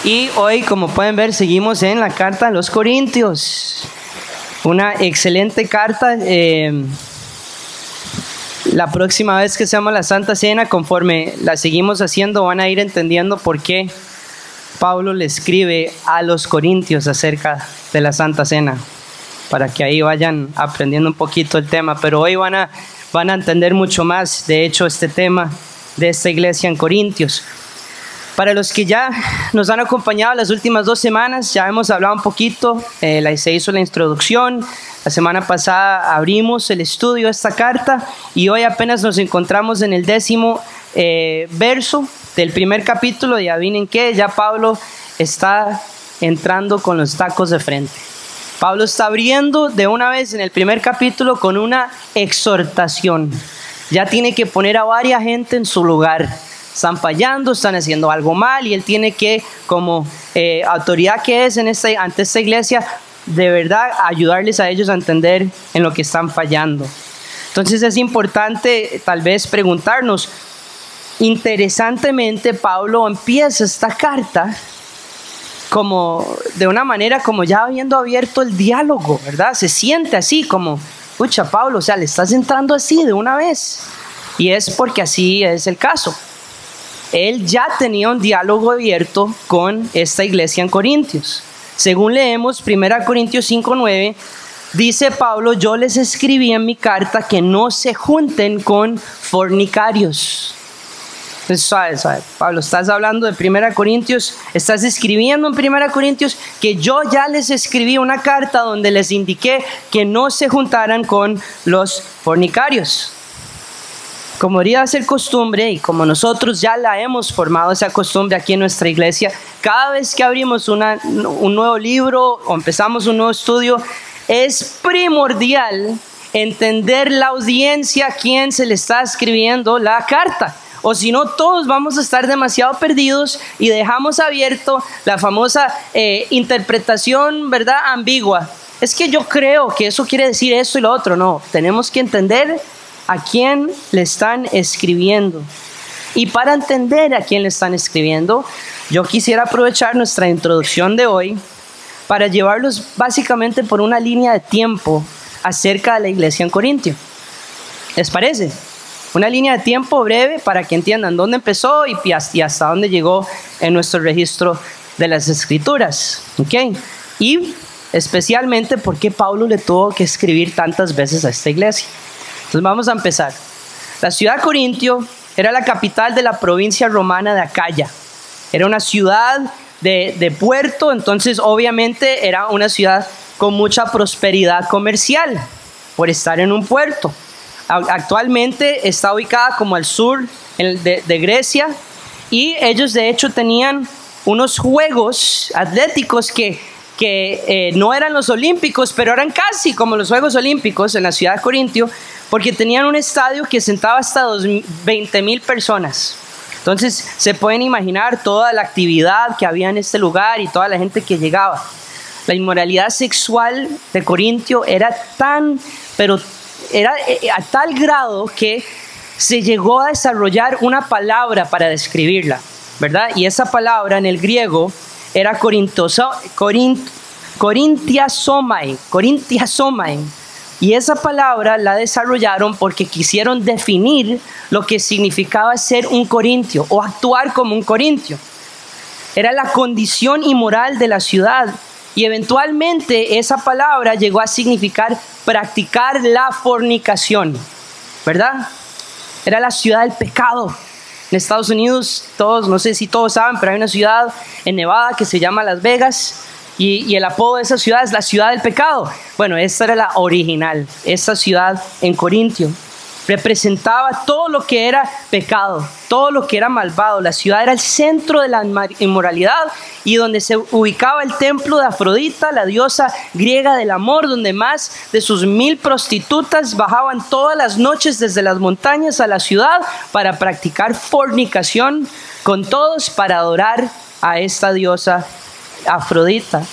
Y hoy, como pueden ver, seguimos en la carta a los Corintios. Una excelente carta. La próxima vez que seamos la Santa Cena, conforme la seguimos haciendo, van a ir entendiendo por qué Pablo le escribe a los Corintios acerca de la Santa Cena, para que ahí vayan aprendiendo un poquito el tema. Pero hoy van a entender mucho más, de hecho, este tema de esta iglesia en Corintios. Para los que ya nos han acompañado las últimas 2 semanas, ya hemos hablado un poquito, se hizo la introducción. La semana pasada abrimos el estudio de esta carta y hoy apenas nos encontramos en el 10º verso del primer capítulo. Y adivinen qué, ya Pablo está entrando con los tacos de frente. Pablo está abriendo de una vez en el primer capítulo con una exhortación. Ya tiene que poner a varias gente en su lugar. Están fallando, están haciendo algo mal y él tiene que, como autoridad que es ante esta iglesia, de verdad ayudarles a ellos a entender en lo que están fallando. Entonces es importante tal vez preguntarnos, interesantemente Pablo empieza esta carta como de una manera como ya habiendo abierto el diálogo, ¿verdad? Se siente así como, pucha Pablo, o sea, le estás entrando así de una vez. Y es porque así es el caso. Él ya tenía un diálogo abierto con esta iglesia en Corintios. Según leemos 1 Corintios 5:9, dice Pablo: yo les escribí en mi carta que no se junten con fornicarios. Entonces, suave. Pablo, estás hablando de 1 Corintios, estás escribiendo en 1 Corintios que yo ya les escribí una carta donde les indiqué que no se juntaran con los fornicarios. Como debería ser costumbre, y como nosotros ya la hemos formado esa costumbre aquí en nuestra iglesia, cada vez que abrimos un nuevo libro o empezamos un nuevo estudio, es primordial entender la audiencia a quien se le está escribiendo la carta. O si no, todos vamos a estar demasiado perdidos y dejamos abierto la famosa interpretación, ¿verdad?, ambigua. Es que yo creo que eso quiere decir esto y lo otro. No, tenemos que entender a quién le están escribiendo. Y para entender a quién le están escribiendo, yo quisiera aprovechar nuestra introducción de hoy para llevarlos básicamente por una línea de tiempo acerca de la iglesia en Corintio. ¿Les parece? Una línea de tiempo breve para que entiendan dónde empezó y hasta dónde llegó en nuestro registro de las Escrituras. ¿Okay? Y especialmente por qué Pablo le tuvo que escribir tantas veces a esta iglesia. Entonces vamos a empezar. La ciudad de Corintio era la capital de la provincia romana de Acaya. Era una ciudad de puerto, entonces obviamente era una ciudad con mucha prosperidad comercial por estar en un puerto. Actualmente está ubicada como al sur de Grecia y ellos de hecho tenían unos juegos atléticos que no eran los olímpicos, pero eran casi como los Juegos Olímpicos en la ciudad de Corintio, porque tenían un estadio que sentaba hasta 20,000 personas. Entonces se pueden imaginar toda la actividad que había en este lugar y toda la gente que llegaba. La inmoralidad sexual de Corintio era a tal grado que se llegó a desarrollar una palabra para describirla, ¿verdad? Y esa palabra en el griego era korintiasomai. Y esa palabra la desarrollaron porque quisieron definir lo que significaba ser un corintio o actuar como un corintio. Era la condición inmoral de la ciudad y eventualmente esa palabra llegó a significar practicar la fornicación, ¿verdad? Era la ciudad del pecado. En Estados Unidos, no sé si todos saben, pero hay una ciudad en Nevada que se llama Las Vegas. Y el apodo de esa ciudad es la ciudad del pecado. Bueno, esta era la original. Esta ciudad en Corintio representaba todo lo que era pecado, todo lo que era malvado. La ciudad era el centro de la inmoralidad y donde se ubicaba el templo de Afrodita, la diosa griega del amor, donde más de sus 1,000 prostitutas bajaban todas las noches desde las montañas a la ciudad para practicar fornicación con todos para adorar a esta diosa Afrodita.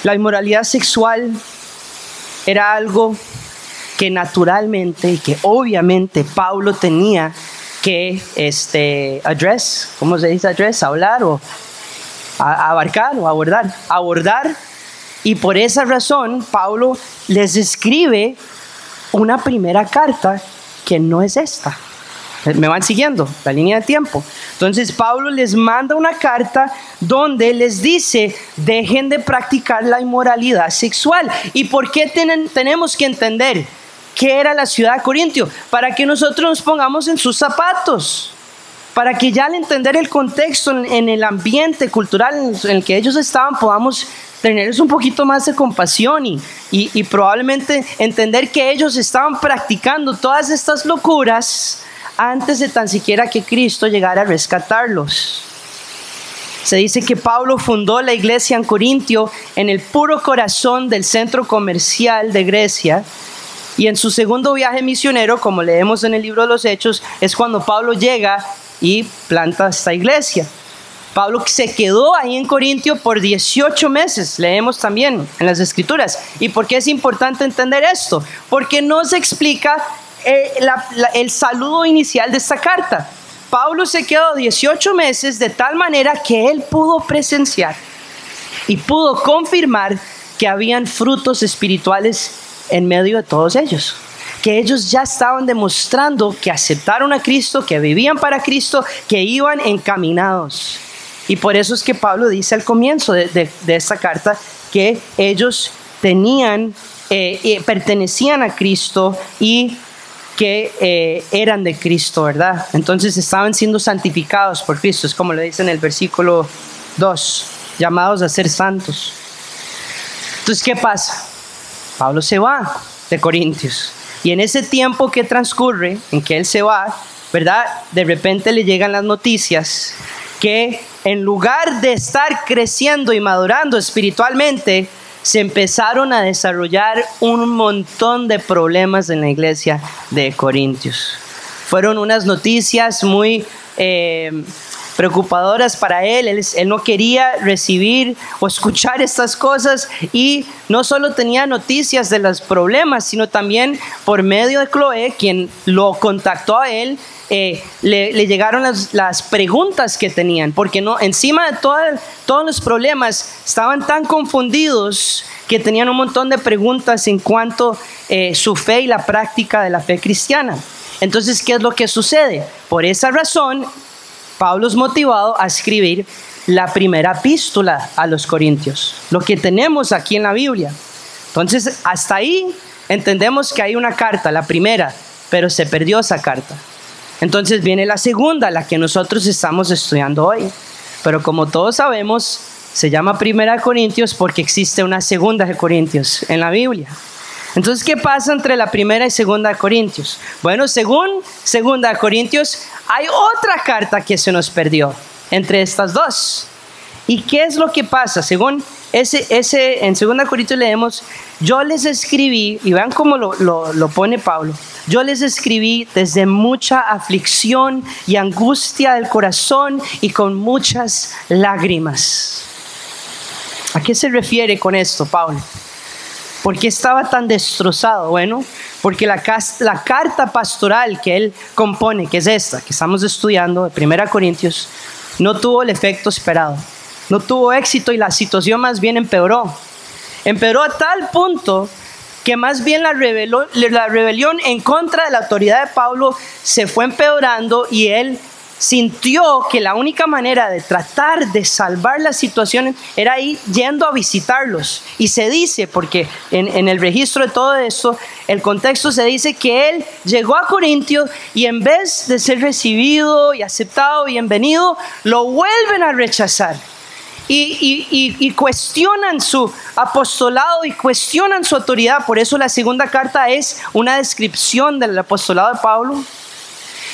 La inmoralidad sexual era algo que naturalmente y que obviamente Pablo tenía que ¿cómo se dice address? Hablar o abarcar o abordar. Y por esa razón Pablo les escribe una primera carta que no es esta. ¿Me van siguiendo la línea de tiempo? Entonces Pablo les manda una carta donde les dice: dejen de practicar la inmoralidad sexual. ¿Y por qué tenemos que entender qué era la ciudad de Corintio? Para que nosotros nos pongamos en sus zapatos, para que ya al entender el contexto, en el ambiente cultural en el que ellos estaban, podamos tenerles un poquito más de compasión y probablemente entender que ellos estaban practicando todas estas locuras antes de tan siquiera que Cristo llegara a rescatarlos. Se dice que Pablo fundó la iglesia en Corintio, en el puro corazón del centro comercial de Grecia, y en su segundo viaje misionero, como leemos en el libro de los Hechos, es cuando Pablo llega y planta esta iglesia. Pablo se quedó ahí en Corintio por 18 meses, leemos también en las Escrituras. ¿Y por qué es importante entender esto? Porque nos explica el saludo inicial de esta carta. Pablo se quedó 18 meses de tal manera que él pudo presenciar y pudo confirmar que habían frutos espirituales en medio de todos ellos. Que ellos ya estaban demostrando que aceptaron a Cristo, que vivían para Cristo, que iban encaminados. Y por eso es que Pablo dice al comienzo de esta carta que ellos pertenecían a Cristo y que eran de Cristo, ¿verdad? Entonces estaban siendo santificados por Cristo, es como le dice en el versículo 2, llamados a ser santos. Entonces, ¿qué pasa? Pablo se va de Corintios, y en ese tiempo que transcurre, en que él se va, ¿verdad? De repente le llegan las noticias que en lugar de estar creciendo y madurando espiritualmente, se empezaron a desarrollar un montón de problemas en la iglesia de Corintios. Fueron unas noticias muy preocupadoras para él. Él no quería recibir o escuchar estas cosas, y no solo tenía noticias de los problemas, sino también por medio de Cloé, quien lo contactó a él, le llegaron las preguntas que tenían, porque encima de todos los problemas estaban tan confundidos que tenían un montón de preguntas en cuanto a su fe y la práctica de la fe cristiana. Entonces, ¿qué es lo que sucede? Por esa razón, Pablo es motivado a escribir la primera epístola a los Corintios, lo que tenemos aquí en la Biblia. Entonces, hasta ahí entendemos que hay una carta, la primera, pero se perdió esa carta. Entonces viene la segunda, la que nosotros estamos estudiando hoy. Pero como todos sabemos, se llama Primera de Corintios porque existe una Segunda de Corintios en la Biblia. Entonces, ¿qué pasa entre la Primera y Segunda de Corintios? Según Segunda de Corintios, hay otra carta que se nos perdió entre estas dos. ¿Y qué es lo que pasa? Según en Segunda de Corintios leemos: yo les escribí, y vean cómo lo pone Pablo: yo les escribí desde mucha aflicción y angustia del corazón y con muchas lágrimas. ¿A qué se refiere con esto, Pablo? ¿Por qué estaba tan destrozado? Bueno, porque la carta pastoral que él compone, que es esta, que estamos estudiando, de 1 Corintios, no tuvo el efecto esperado. No tuvo éxito, y la situación más bien empeoró. Empeoró a tal punto que más bien la rebelión en contra de la autoridad de Pablo se fue empeorando, y él sintió que la única manera de tratar de salvar la situación era ir yendo a visitarlos. Y se dice, porque en el registro de todo esto, el contexto, se dice que él llegó a Corintio y en vez de ser recibido y aceptado, bienvenido, lo vuelven a rechazar. Y cuestionan su apostolado y cuestionan su autoridad. Por eso la segunda carta es una descripción del apostolado de Pablo.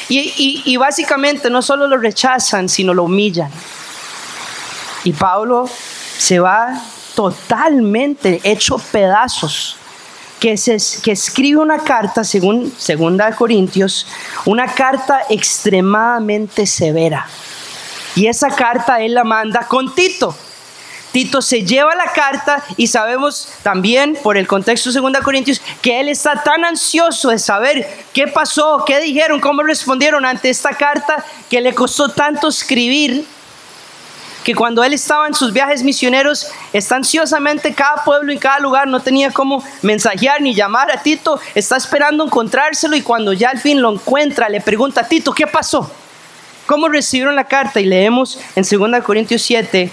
Y básicamente no solo lo rechazan, sino lo humillan. Y Pablo se va totalmente hecho pedazos, que escribe una carta, según Segunda de Corintios, una carta extremadamente severa. Y esa carta él la manda con Tito. Tito se lleva la carta, y sabemos también por el contexto de 2 Corintios que él está tan ansioso de saber qué pasó, qué dijeron, cómo respondieron ante esta carta, que le costó tanto escribir que cuando él estaba en sus viajes misioneros, está ansiosamente cada pueblo y cada lugar, no tenía cómo mensajear ni llamar a Tito, está esperando encontrárselo, y cuando ya al fin lo encuentra, le pregunta a Tito, ¿qué pasó? ¿Cómo recibieron la carta? Y leemos en 2 Corintios 7,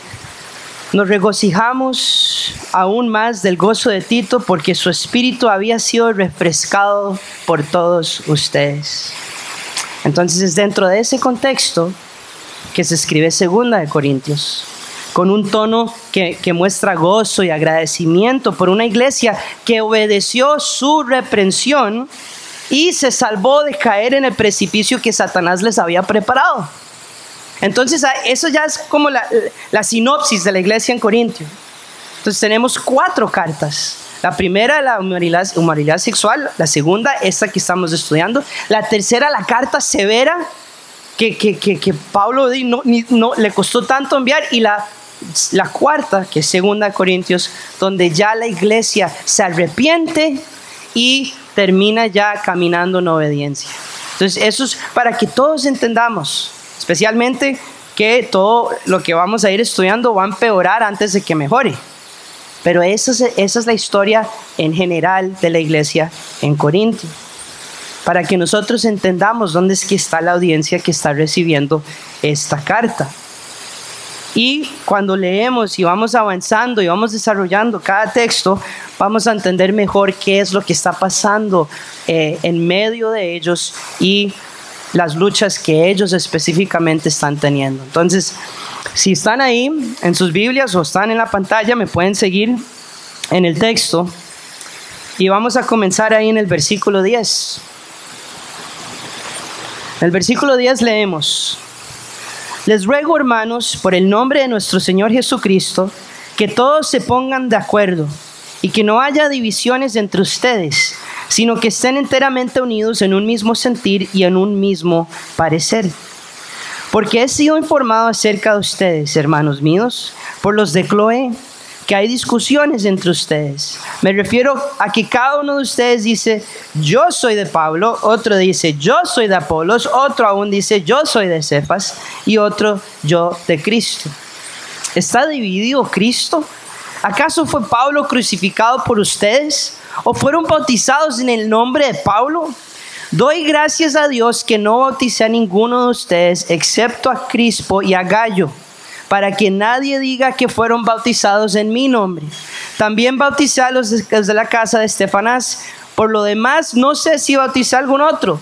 nos regocijamos aún más del gozo de Tito, porque su espíritu había sido refrescado por todos ustedes. Entonces es dentro de ese contexto que se escribe 2 Corintios, con un tono que muestra gozo y agradecimiento por una iglesia que obedeció su reprensión y se salvó de caer en el precipicio que Satanás les había preparado. Entonces eso ya es como la sinopsis de la iglesia en Corintio. Entonces tenemos 4 cartas. La primera, la humanidad sexual. La segunda, esta que estamos estudiando. La tercera, la carta severa que Pablo no le costó tanto enviar. Y la cuarta, que es 2 Corintios, donde ya la iglesia se arrepiente y termina ya caminando en obediencia. Entonces eso es para que todos entendamos, especialmente que todo lo que vamos a ir estudiando va a empeorar antes de que mejore. Pero esa es la historia en general de la iglesia en Corinto, para que nosotros entendamos dónde es que está la audiencia que está recibiendo esta carta. Y cuando leemos y vamos avanzando y vamos desarrollando cada texto, vamos a entender mejor qué es lo que está pasando en medio de ellos y las luchas que ellos específicamente están teniendo. Entonces, si están ahí en sus Biblias o están en la pantalla, me pueden seguir en el texto. Y vamos a comenzar ahí en el versículo 10. En el versículo 10 leemos: les ruego, hermanos, por el nombre de nuestro Señor Jesucristo, que todos se pongan de acuerdo y que no haya divisiones entre ustedes, sino que estén enteramente unidos en un mismo sentir y en un mismo parecer. Porque he sido informado acerca de ustedes, hermanos míos, por los de Cloé, que hay discusiones entre ustedes. Me refiero a que cada uno de ustedes dice, yo soy de Pablo, otro dice, yo soy de Apolos, otro aún dice, yo soy de Cefas, y otro, yo de Cristo. ¿Está dividido Cristo? ¿Acaso fue Pablo crucificado por ustedes? ¿O fueron bautizados en el nombre de Pablo? Doy gracias a Dios que no bauticé a ninguno de ustedes, excepto a Crispo y a Gayo, para que nadie diga que fueron bautizados en mi nombre. También bauticé a los de la casa de Estefanás. Por lo demás, no sé si bauticé a algún otro,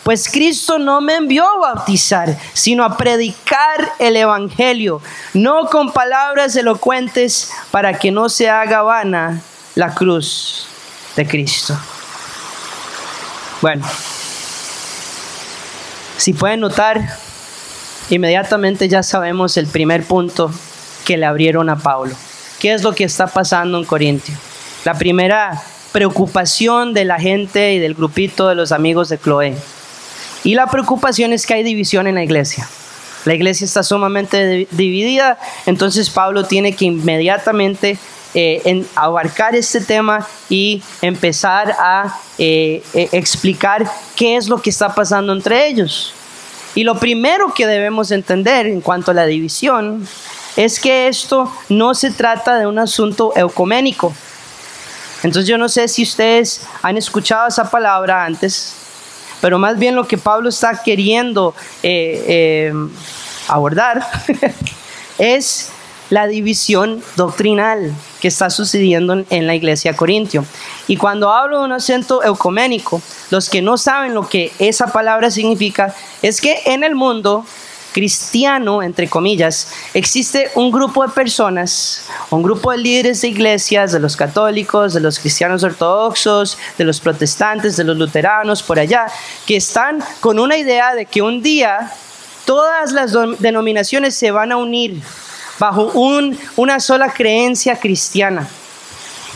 pues Cristo no me envió a bautizar, sino a predicar el evangelio, no con palabras elocuentes, para que no se haga vana la cruz de Cristo. Bueno, si pueden notar, inmediatamente ya sabemos el primer punto que le abrieron a Pablo. ¿Qué es lo que está pasando en Corintio? La primera preocupación de la gente y del grupito de los amigos de Cloé. Y la preocupación es que hay división en la iglesia. La iglesia está sumamente dividida, entonces Pablo tiene que inmediatamente abarcar este tema y empezar a explicar qué es lo que está pasando entre ellos. Y lo primero que debemos entender en cuanto a la división es que esto no se trata de un asunto ecuménico. Entonces yo no sé si ustedes han escuchado esa palabra antes, pero más bien lo que Pablo está queriendo abordar es la división doctrinal que está sucediendo en la iglesia de Corintio. Y cuando hablo de un acento ecuménico, los que no saben lo que esa palabra significa, es que en el mundo cristiano, entre comillas, existe un grupo de personas, un grupo de líderes de iglesias, de los católicos, de los cristianos ortodoxos, de los protestantes, de los luteranos, por allá, que están con una idea de que un día todas las denominaciones se van a unir bajo una sola creencia cristiana.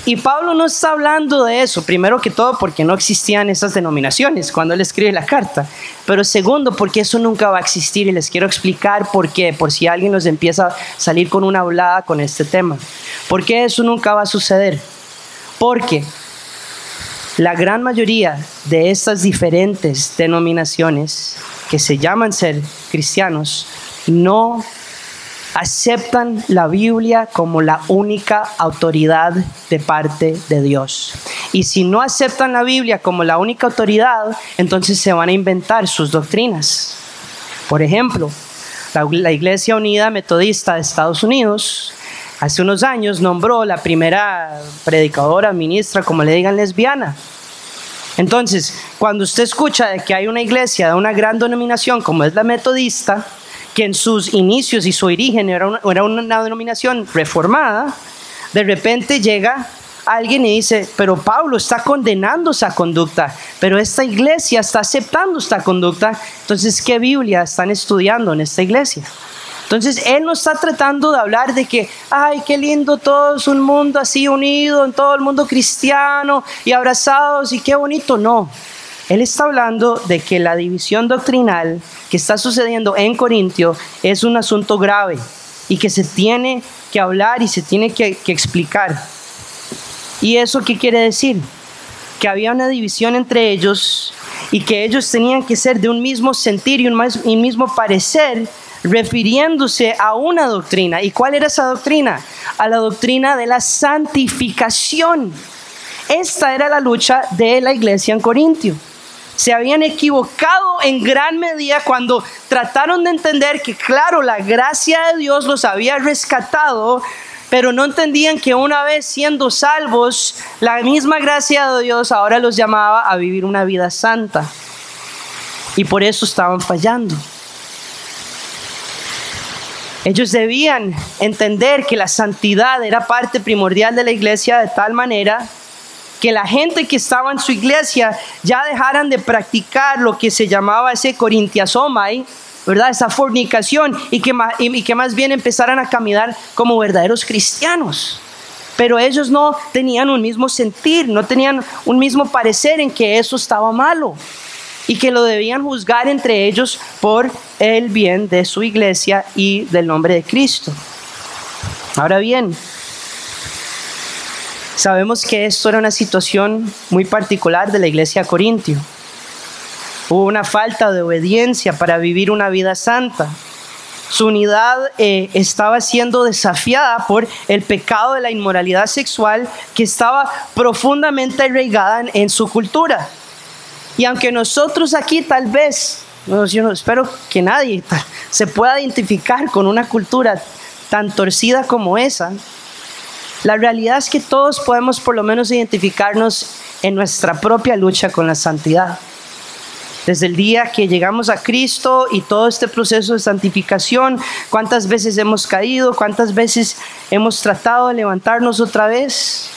Y Pablo no está hablando de eso, primero que todo porque no existían esas denominaciones cuando él escribe la carta, pero segundo porque eso nunca va a existir, y les quiero explicar por qué, por si alguien nos empieza a salir con una hablada con este tema. ¿Por qué eso nunca va a suceder? Porque la gran mayoría de estas diferentes denominaciones que se llaman ser cristianos no aceptan la Biblia como la única autoridad de parte de Dios. Y si no aceptan la Biblia como la única autoridad, entonces se van a inventar sus doctrinas. Por ejemplo, la Iglesia Unida Metodista de Estados Unidos hace unos años nombró la primera predicadora, ministra, como le digan, lesbiana. Entonces, cuando usted escucha de que hay una iglesia de una gran denominación como es la metodista, que en sus inicios y su origen era una denominación reformada, de repente llega alguien y dice, pero Pablo está condenando esa conducta, pero esta iglesia está aceptando esta conducta. Entonces, ¿qué Biblia están estudiando en esta iglesia? Entonces, él no está tratando de hablar de que, ay, qué lindo, todo es un mundo así unido, en todo el mundo cristiano y abrazados y qué bonito. No, él está hablando de que la división doctrinal que está sucediendo en Corintio es un asunto grave y que se tiene que hablar y se tiene que explicar. ¿Y eso qué quiere decir? Que había una división entre ellos y que ellos tenían que ser de un mismo sentir y un mismo parecer, refiriéndose a una doctrina. ¿Y cuál era esa doctrina? A la doctrina de la santificación. Esta era la lucha de la iglesia en Corintio. Se habían equivocado en gran medida cuando trataron de entender que, claro, la gracia de Dios los había rescatado, pero no entendían que una vez siendo salvos, la misma gracia de Dios ahora los llamaba a vivir una vida santa. Y por eso estaban fallando. Ellos debían entender que la santidad era parte primordial de la iglesia, de tal manera que la gente que estaba en su iglesia ya dejaran de practicar lo que se llamaba ese corintiasomai, ¿verdad? Esa fornicación, y que más bien empezaran a caminar como verdaderos cristianos. Pero ellos no tenían un mismo sentir, no tenían un mismo parecer en que eso estaba malo y que lo debían juzgar entre ellos por el bien de su iglesia y del nombre de Cristo. Ahora bien, sabemos que esto era una situación muy particular de la iglesia de Corintio. Hubo una falta de obediencia para vivir una vida santa. Su unidad estaba siendo desafiada por el pecado de la inmoralidad sexual que estaba profundamente arraigada en su cultura. Y aunque nosotros aquí tal vez, yo no espero que nadie se pueda identificar con una cultura tan torcida como esa, la realidad es que todos podemos por lo menos identificarnos en nuestra propia lucha con la santidad. Desde el día que llegamos a Cristo y todo este proceso de santificación, ¿cuántas veces hemos caído? ¿Cuántas veces hemos tratado de levantarnos otra vez?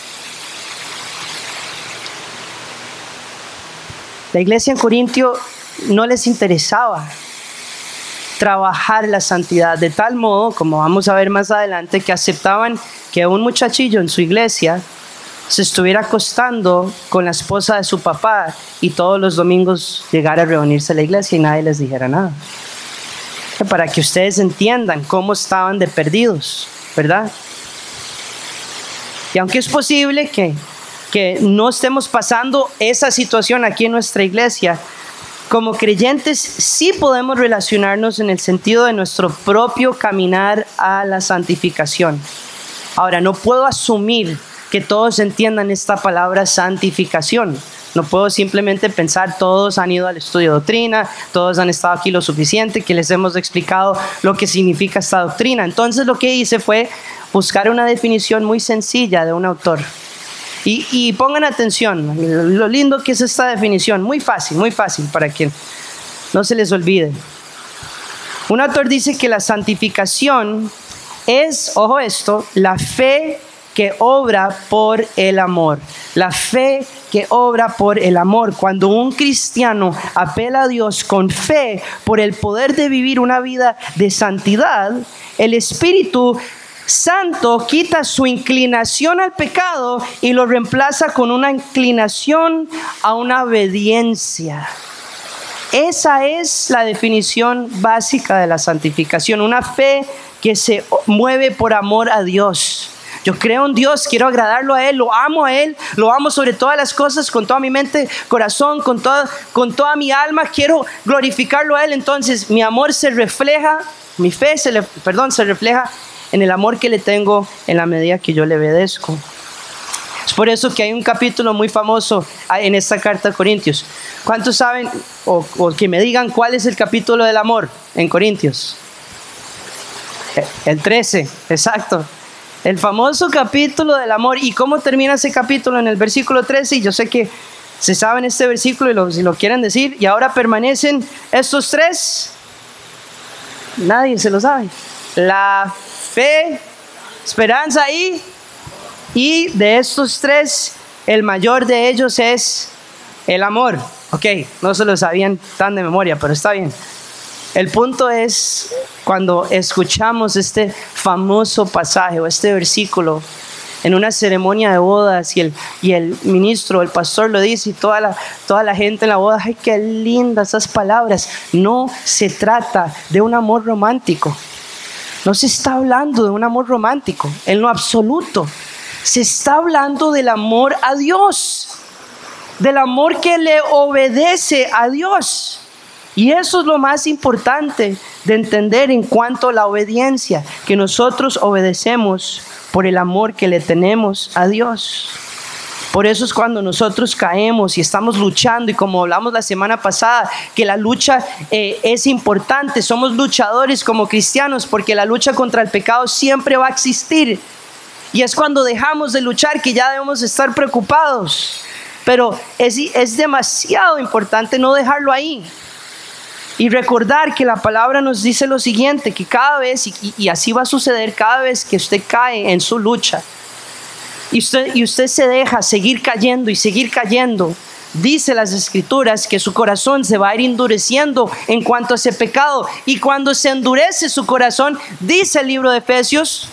La iglesia en Corintio no les interesaba trabajar la santidad de tal modo, como vamos a ver más adelante, que aceptaban que un muchachillo en su iglesia se estuviera acostando con la esposa de su papá y todos los domingos llegara a reunirse a la iglesia y nadie les dijera nada. Para que ustedes entiendan cómo estaban de perdidos, ¿verdad? Y aunque es posible que no estemos pasando esa situación aquí en nuestra iglesia, como creyentes sí podemos relacionarnos en el sentido de nuestro propio caminar a la santificación. Ahora, no puedo asumir que todos entiendan esta palabra santificación. No puedo simplemente pensar, todos han ido al estudio de doctrina, todos han estado aquí lo suficiente, que les hemos explicado lo que significa esta doctrina. Entonces lo que hice fue buscar una definición muy sencilla de un autor. Y pongan atención, lo lindo que es esta definición, muy fácil para que no se les olvide. Un autor dice que la santificación es, ojo esto, la fe que obra por el amor. La fe que obra por el amor. Cuando un cristiano apela a Dios con fe por el poder de vivir una vida de santidad, el Espíritu Santo quita su inclinación al pecado y lo reemplaza con una inclinación a una obediencia. Esa es la definición básica de la santificación, una fe que se mueve por amor a Dios. Yo creo en Dios, quiero agradarlo a Él, lo amo sobre todas las cosas, con toda mi mente, corazón, con toda mi alma, quiero glorificarlo a Él. Entonces mi amor se refleja Mi fe se refleja en el amor que le tengo en la medida que yo le obedezco. Es por eso que hay un capítulo muy famoso en esta carta a Corintios. ¿Cuántos saben o que me digan cuál es el capítulo del amor en Corintios? El 13, exacto. El famoso capítulo del amor. ¿Y cómo termina ese capítulo? En el versículo 13. Y yo sé que se saben este versículo y si lo quieren decir. Y ahora permanecen estos tres. Nadie se lo sabe. La fe, esperanza y de estos tres, el mayor de ellos es el amor. Ok, no se lo sabían tan de memoria, pero está bien. El punto es cuando escuchamos este famoso pasaje o este versículo en una ceremonia de bodas y el ministro, el pastor lo dice y toda la gente en la boda, ¡ay, qué lindas esas palabras! No se trata de un amor romántico. No se está hablando de un amor romántico en lo absoluto. Se está hablando del amor a Dios, del amor que le obedece a Dios. Y eso es lo más importante de entender en cuanto a la obediencia, que nosotros obedecemos por el amor que le tenemos a Dios. Por eso es cuando nosotros caemos y estamos luchando, y como hablamos la semana pasada, que la lucha es importante. Somos luchadores como cristianos porque la lucha contra el pecado siempre va a existir. Y es cuando dejamos de luchar que ya debemos estar preocupados. Pero es demasiado importante no dejarlo ahí. Y recordar que la palabra nos dice lo siguiente, que cada vez, y así va a suceder cada vez que usted cae en su lucha, y usted se deja seguir cayendo y seguir cayendo, dice las Escrituras que su corazón se va a ir endureciendo en cuanto a ese pecado. Y cuando se endurece su corazón, dice el libro de Efesios,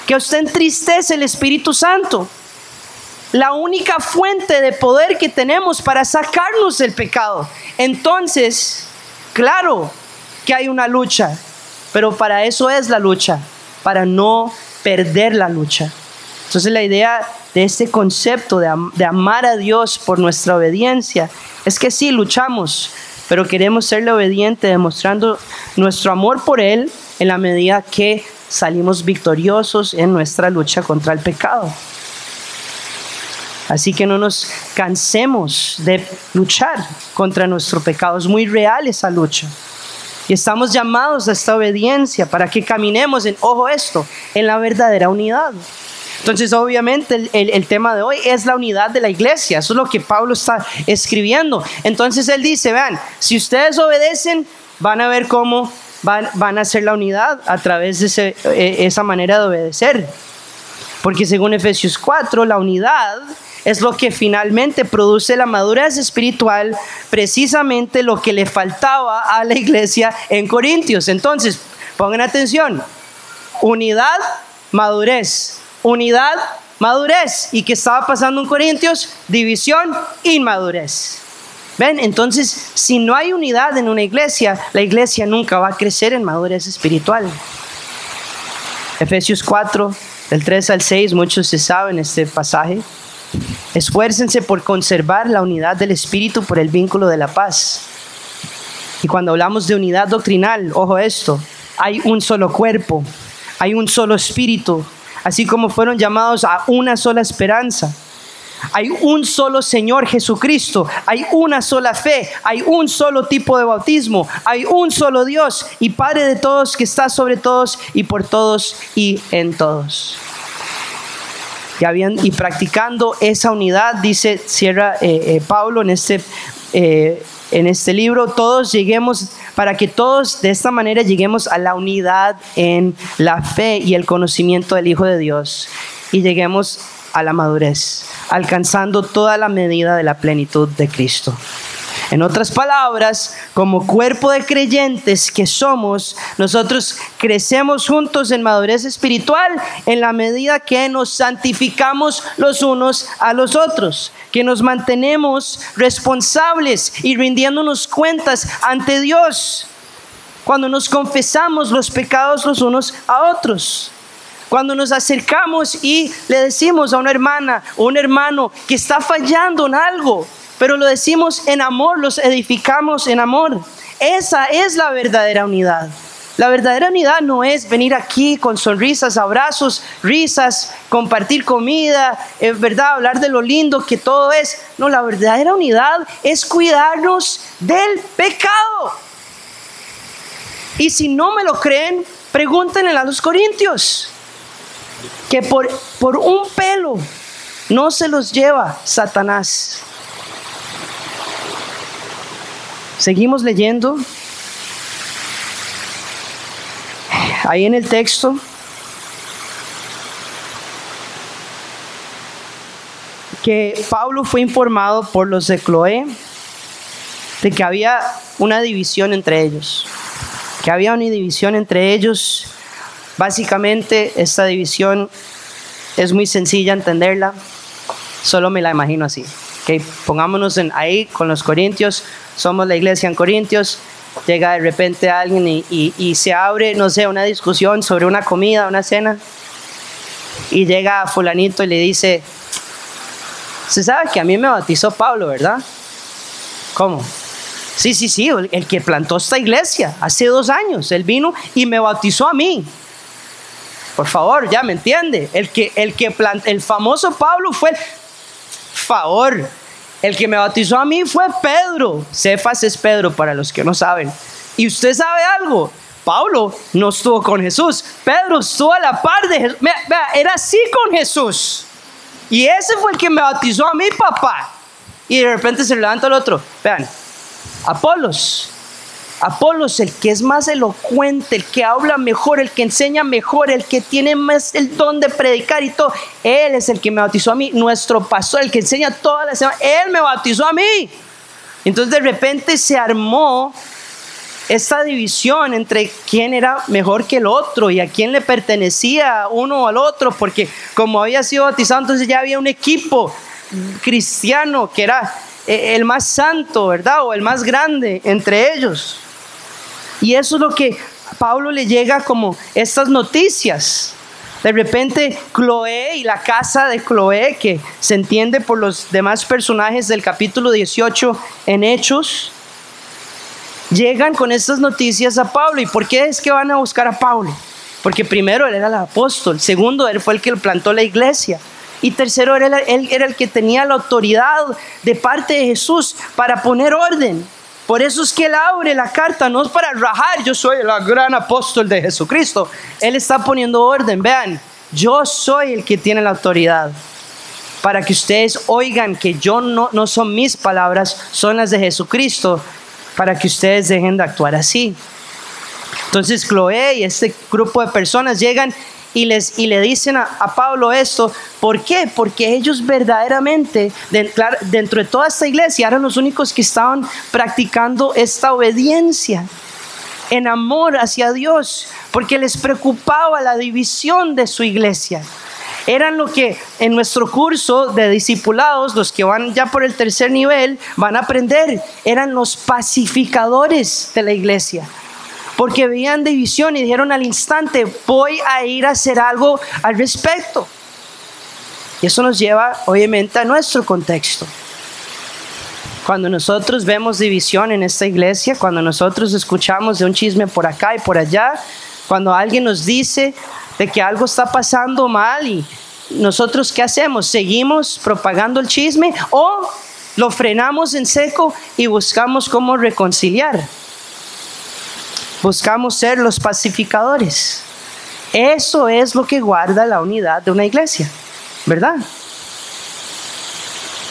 que usted entristece el Espíritu Santo, la única fuente de poder que tenemos para sacarnos del pecado. Entonces, claro que hay una lucha, pero para eso es la lucha, para no perder la lucha. Entonces la idea de este concepto de amar a Dios por nuestra obediencia es que sí luchamos, pero queremos serle obedientes, demostrando nuestro amor por Él en la medida que salimos victoriosos en nuestra lucha contra el pecado. Así que no nos cansemos de luchar contra nuestro pecado. Es muy real esa lucha. Y estamos llamados a esta obediencia para que caminemos en la verdadera unidad. Entonces, obviamente, el tema de hoy es la unidad de la iglesia. Eso es lo que Pablo está escribiendo. Entonces, él dice, vean, si ustedes obedecen, van a ver cómo van a hacer la unidad a través de esa manera de obedecer. Porque según Efesios 4, la unidad es lo que finalmente produce la madurez espiritual, precisamente lo que le faltaba a la iglesia en Corintios. Entonces, pongan atención, unidad, madurez, unidad, madurez. ¿Y qué estaba pasando en Corintios? División, inmadurez. ¿Ven? Entonces, si no hay unidad en una iglesia, la iglesia nunca va a crecer en madurez espiritual. Efesios 4, del 3 al 6, muchos se saben este pasaje. Esfuércense por conservar la unidad del Espíritu por el vínculo de la paz. Y cuando hablamos de unidad doctrinal, ojo esto, hay un solo cuerpo, hay un solo Espíritu, así como fueron llamados a una sola esperanza. Hay un solo Señor Jesucristo, hay una sola fe, hay un solo tipo de bautismo, hay un solo Dios y Padre de todos, que está sobre todos y por todos y en todos. Y practicando esa unidad, cierra Pablo en este libro, para que todos de esta manera lleguemos a la unidad en la fe y el conocimiento del Hijo de Dios, y lleguemos a la madurez, alcanzando toda la medida de la plenitud de Cristo. En otras palabras, como cuerpo de creyentes que somos, nosotros crecemos juntos en madurez espiritual en la medida que nos santificamos los unos a los otros, que nos mantenemos responsables y rindiéndonos cuentas ante Dios cuando nos confesamos los pecados los unos a otros. Cuando nos acercamos y le decimos a una hermana o un hermano que está fallando en algo, pero lo decimos en amor, los edificamos en amor. Esa es la verdadera unidad. La verdadera unidad no es venir aquí con sonrisas, abrazos, risas, compartir comida, ¿verdad? Hablar de lo lindo que todo es. No, la verdadera unidad es cuidarnos del pecado. Y si no me lo creen, pregúntenle a los corintios, que por un pelo no se los lleva Satanás. Seguimos leyendo. Ahí en el texto, que Pablo fue informado por los de Cloé de que había una división entre ellos. Básicamente, esta división es muy sencilla entenderla. Solo me la imagino así. Okay, pongámonos ahí con los corintios. Somos la iglesia en Corintios. Llega de repente alguien y se abre, no sé, una discusión sobre una comida, una cena. Y llega fulanito y le dice: ¿se sabe que a mí me bautizó Pablo, verdad? ¿Cómo? Sí, el que plantó esta iglesia hace 2 años. Él vino y me bautizó a mí. Por favor, ya me entiende. El famoso Pablo fue... El que me bautizó a mí fue Pedro. Cefas es Pedro para los que no saben. Y usted sabe algo. Pablo no estuvo con Jesús. Pedro estuvo a la par de Jesús. Vea, era así con Jesús. Y ese fue el que me bautizó a mi papá. Y de repente se levanta el otro. Vean, Apolos, el que es más elocuente, el que habla mejor, el que enseña mejor, el que tiene más el don de predicar y todo, él es el que me bautizó a mí. Nuestro pastor, el que enseña toda la semana, él me bautizó a mí. Entonces de repente se armó esta división entre quién era mejor que el otro y a quién le pertenecía uno al otro, porque como había sido bautizado, entonces ya había un equipo cristiano que era el más santo, ¿verdad? O el más grande entre ellos. Y eso es lo que Pablo le llega como estas noticias. De repente Cloé y la casa de Cloé, que se entiende por los demás personajes del capítulo 18 en Hechos, llegan con estas noticias a Pablo. ¿Y por qué es que van a buscar a Pablo? Porque primero él era el apóstol, segundo él fue el que plantó la iglesia, y tercero él era el que tenía la autoridad de parte de Jesús para poner orden. Por eso es que él abre la carta, no es para rajar, yo soy el gran apóstol de Jesucristo. Él está poniendo orden. Vean, yo soy el que tiene la autoridad, para que ustedes oigan que yo no son mis palabras, son las de Jesucristo, para que ustedes dejen de actuar así. Entonces Cloé y este grupo de personas llegan y le dicen a Pablo esto. ¿Por qué? Porque ellos verdaderamente, dentro de toda esta iglesia, eran los únicos que estaban practicando esta obediencia en amor hacia Dios, porque les preocupaba la división de su iglesia. Eran lo que en nuestro curso de discipulados, los que van ya por el 3er nivel, van a aprender. Eran los pacificadores de la iglesia, porque veían división y dijeron al instante: voy a ir a hacer algo al respecto. Y eso nos lleva obviamente a nuestro contexto. Cuando nosotros vemos división en esta iglesia, cuando nosotros escuchamos de un chisme por acá y por allá, cuando alguien nos dice de que algo está pasando mal, y nosotros ¿qué hacemos? ¿Seguimos propagando el chisme o lo frenamos en seco y buscamos cómo reconciliar? Buscamos ser los pacificadores. Eso es lo que guarda la unidad de una iglesia, ¿verdad?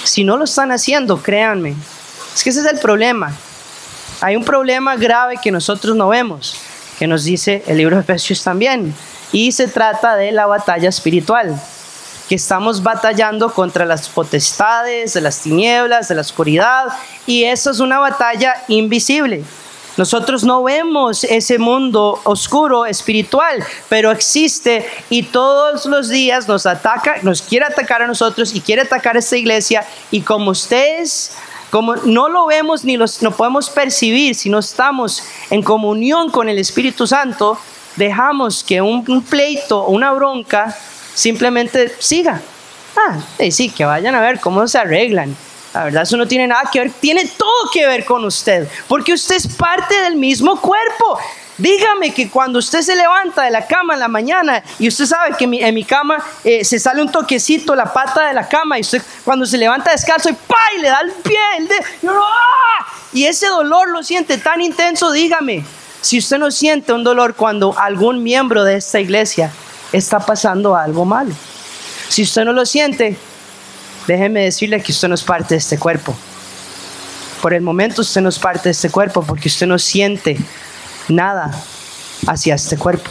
Si no lo están haciendo, créanme, es que ese es el problema. Hay un problema grave que nosotros no vemos, que nos dice el libro de Efesios también, y se trata de la batalla espiritual, que estamos batallando contra las potestades de las tinieblas, de la oscuridad, y eso es una batalla invisible. Nosotros no vemos ese mundo oscuro espiritual, pero existe, y todos los días nos ataca, nos quiere atacar a nosotros y quiere atacar a esta iglesia. Y como ustedes, como no lo vemos ni no podemos percibir si no estamos en comunión con el Espíritu Santo, dejamos que un pleito o una bronca simplemente siga. Sí, que vayan a ver cómo se arreglan. La verdad, eso no tiene nada que ver, tiene todo que ver con usted, porque usted es parte del mismo cuerpo. Dígame que cuando usted se levanta de la cama en la mañana y usted sabe que en mi cama se sale un toquecito la pata de la cama y usted cuando se levanta descalzo y ¡pa! Y le da el pie, y ese dolor lo siente tan intenso. Dígame si usted no siente un dolor cuando algún miembro de esta iglesia está pasando algo malo. Si usted no lo siente, déjeme decirle que usted no es parte de este cuerpo. Por el momento usted no es parte de este cuerpo porque usted no siente nada hacia este cuerpo.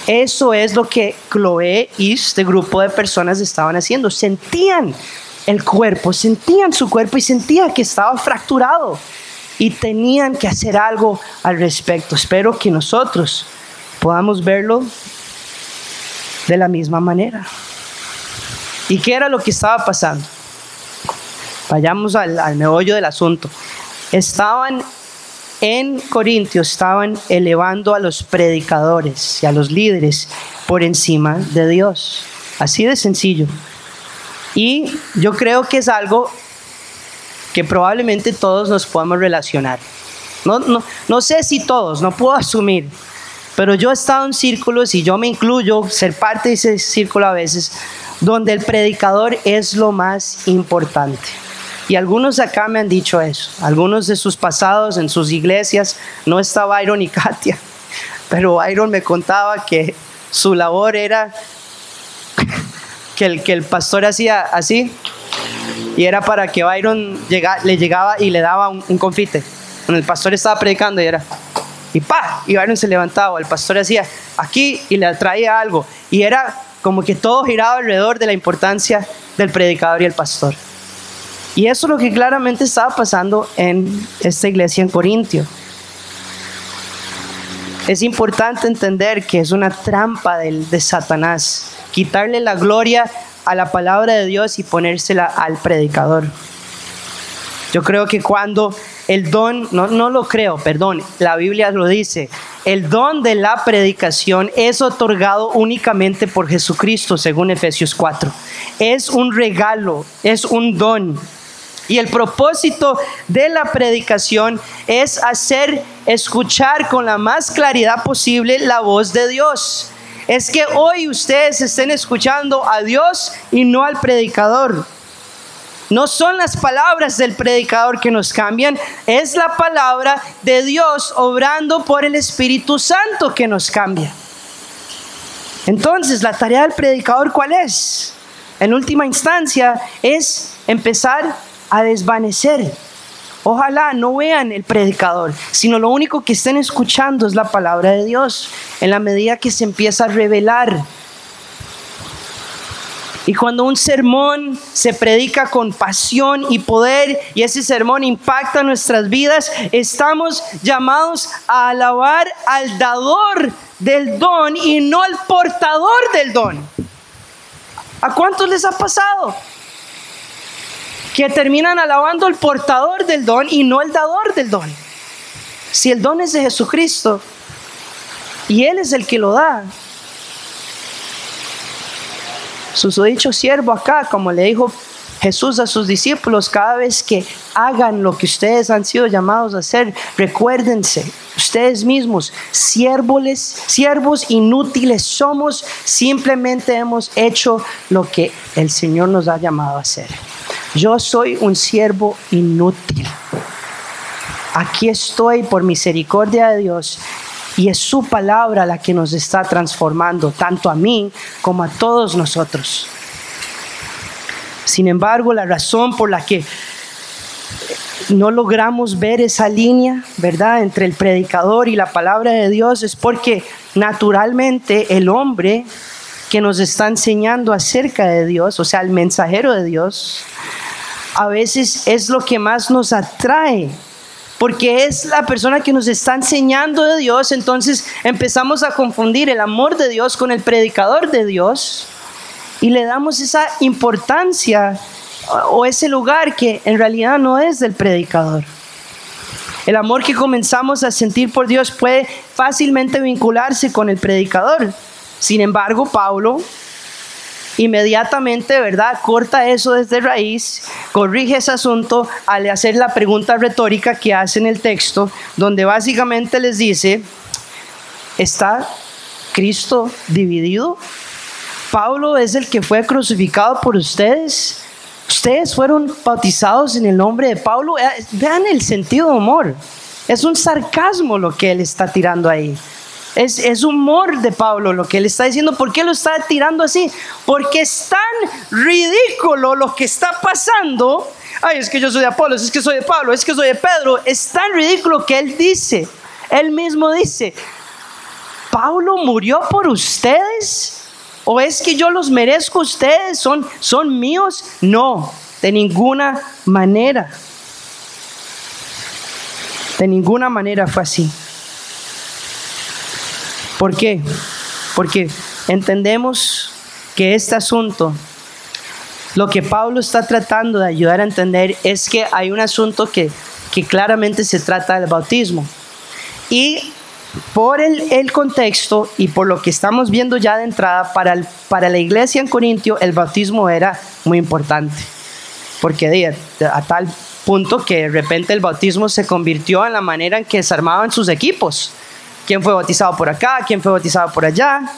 Eso es lo que Chloe y este grupo de personas estaban haciendo. Sentían el cuerpo, sentían su cuerpo y sentían que estaba fracturado y tenían que hacer algo al respecto. Espero que nosotros podamos verlo de la misma manera. ¿Y qué era lo que estaba pasando? Vayamos al meollo del asunto. Estaban en Corintios, estaban elevando a los predicadores y a los líderes por encima de Dios. Así de sencillo. Y yo creo que es algo que probablemente todos nos podemos relacionar. No sé si todos, no puedo asumir, pero yo he estado en círculos y yo me incluyo ser parte de ese círculo a veces, donde el predicador es lo más importante. Y algunos acá me han dicho eso. Algunos de sus pasados en sus iglesias, no está Byron y Katia, pero Byron me contaba que su labor era que el pastor hacía así, y era para que Byron le llegaba y le daba un confite. Cuando el pastor estaba predicando y era, y ¡pa! Y Byron se levantaba, o el pastor hacía aquí y le traía algo. Y era como que todo giraba alrededor de la importancia del predicador y el pastor. Y eso es lo que claramente estaba pasando en esta iglesia en Corintio. Es importante entender que es una trampa de Satanás, quitarle la gloria a la palabra de Dios y ponérsela al predicador. Yo creo que cuando el don, no lo creo, perdón, la Biblia lo dice, el don de la predicación es otorgado únicamente por Jesucristo, según Efesios 4. Es un regalo, es un don. Y el propósito de la predicación es hacer escuchar con la más claridad posible la voz de Dios. Es que hoy ustedes estén escuchando a Dios y no al predicador. No son las palabras del predicador que nos cambian, es la palabra de Dios obrando por el Espíritu Santo que nos cambia. Entonces, la tarea del predicador, ¿cuál es? En última instancia, es empezar a desvanecer. Ojalá no vean el predicador, sino lo único que estén escuchando es la palabra de Dios, en la medida que se empieza a revelar. Y cuando un sermón se predica con pasión y poder y ese sermón impacta nuestras vidas, estamos llamados a alabar al dador del don y no al portador del don. ¿A cuántos les ha pasado? Que terminan alabando al portador del don y no el dador del don. Si el don es de Jesucristo y Él es el que lo da. Susodicho siervo acá, como le dijo Jesús a sus discípulos, cada vez que hagan lo que ustedes han sido llamados a hacer, recuérdense, ustedes mismos, siervos inútiles somos, simplemente hemos hecho lo que el Señor nos ha llamado a hacer. Yo soy un siervo inútil. Aquí estoy por misericordia de Dios y es su palabra la que nos está transformando, tanto a mí como a todos nosotros. Sin embargo, la razón por la que no logramos ver esa línea, ¿verdad?, entre el predicador y la palabra de Dios es porque naturalmente el hombre que nos está enseñando acerca de Dios, o sea, el mensajero de Dios, a veces es lo que más nos atrae, porque es la persona que nos está enseñando de Dios. Entonces empezamos a confundir el amor de Dios con el predicador de Dios y le damos esa importancia o ese lugar que en realidad no es del predicador. El amor que comenzamos a sentir por Dios puede fácilmente vincularse con el predicador. Sin embargo, Pablo inmediatamente, ¿verdad?, corta eso desde raíz, corrige ese asunto al hacer la pregunta retórica que hace en el texto, donde básicamente les dice, ¿Está Cristo dividido? Pablo es el que fue crucificado por ustedes. Ustedes fueron bautizados en el nombre de Pablo. Vean el sentido de humor. Es un sarcasmo lo que él está tirando ahí. Es humor de Pablo lo que él está diciendo. ¿Por qué lo está tirando así? Porque es tan ridículo lo que está pasando. Ay, es que yo soy de Apolos, es que soy de Pablo, es que soy de Pedro. Es tan ridículo que él dice, él mismo dice, ¿Pablo murió por ustedes? ¿O es que yo los merezco? ¿Ustedes son míos? No, de ninguna manera. De ninguna manera fue así. ¿Por qué? Porque entendemos que este asunto, lo que Pablo está tratando de ayudar a entender es que hay un asunto que claramente se trata del bautismo. Y por el contexto y por lo que estamos viendo ya de entrada, para la iglesia en Corintio el bautismo era muy importante. Porque a tal punto que de repente el bautismo se convirtió en la manera en que se armaban sus equipos. ¿Quién fue bautizado por acá? ¿Quién fue bautizado por allá?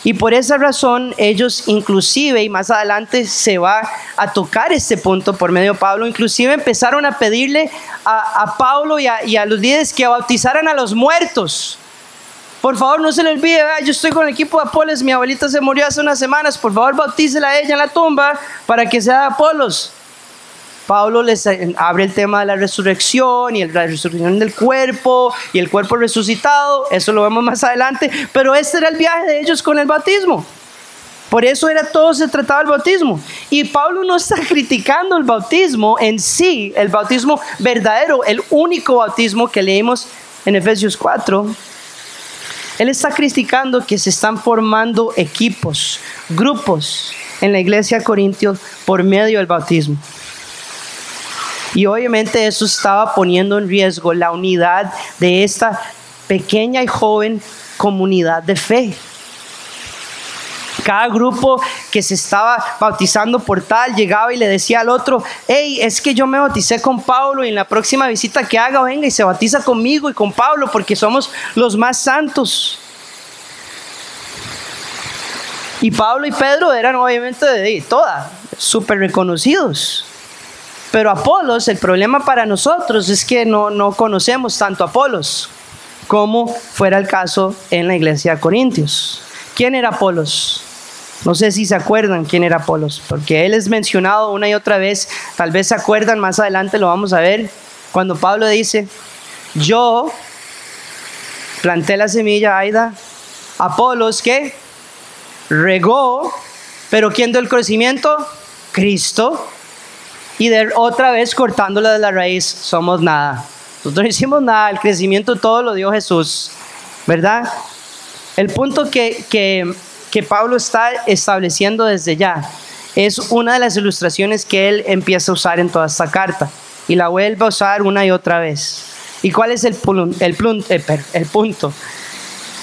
Y por esa razón ellos inclusive, y más adelante se va a tocar este punto por medio de Pablo, inclusive empezaron a pedirle a Pablo y a los líderes que bautizaran a los muertos. Por favor, no se le olvide, yo estoy con el equipo de Apolos, mi abuelita se murió hace unas semanas, por favor bautícela a ella en la tumba para que sea de Apolos. Pablo les abre el tema de la resurrección y la resurrección del cuerpo y el cuerpo resucitado, eso lo vemos más adelante, pero este era el viaje de ellos con el bautismo. Por eso todo se trataba del bautismo. Y Pablo no está criticando el bautismo en sí, el bautismo verdadero, el único bautismo que leímos en Efesios 4. Él está criticando que se están formando equipos, grupos en la iglesia de Corintios por medio del bautismo. Y obviamente eso estaba poniendo en riesgo la unidad de esta pequeña y joven comunidad de fe. Cada grupo que se estaba bautizando por tal llegaba y le decía al otro, hey, es que yo me bauticé con Pablo y en la próxima visita que haga venga y se bautiza conmigo y con Pablo porque somos los más santos. Y Pablo y Pedro eran obviamente súper reconocidos. Pero Apolos, el problema para nosotros es que no conocemos tanto a Apolos como fuera el caso en la iglesia de Corintios. ¿Quién era Apolos? No sé si se acuerdan quién era Apolos, porque él es mencionado una y otra vez. Tal vez se acuerdan, más adelante lo vamos a ver, cuando Pablo dice, yo planté la semilla, Aida, Apolos, ¿qué? Regó, pero ¿quién dio el crecimiento? Cristo. Y otra vez cortándola de la raíz, somos nada. Nosotros no hicimos nada, el crecimiento todo lo dio Jesús, ¿verdad? El punto que Pablo está estableciendo desde ya es una de las ilustraciones que él empieza a usar en toda esta carta y la vuelve a usar una y otra vez. ¿Y cuál es el punto?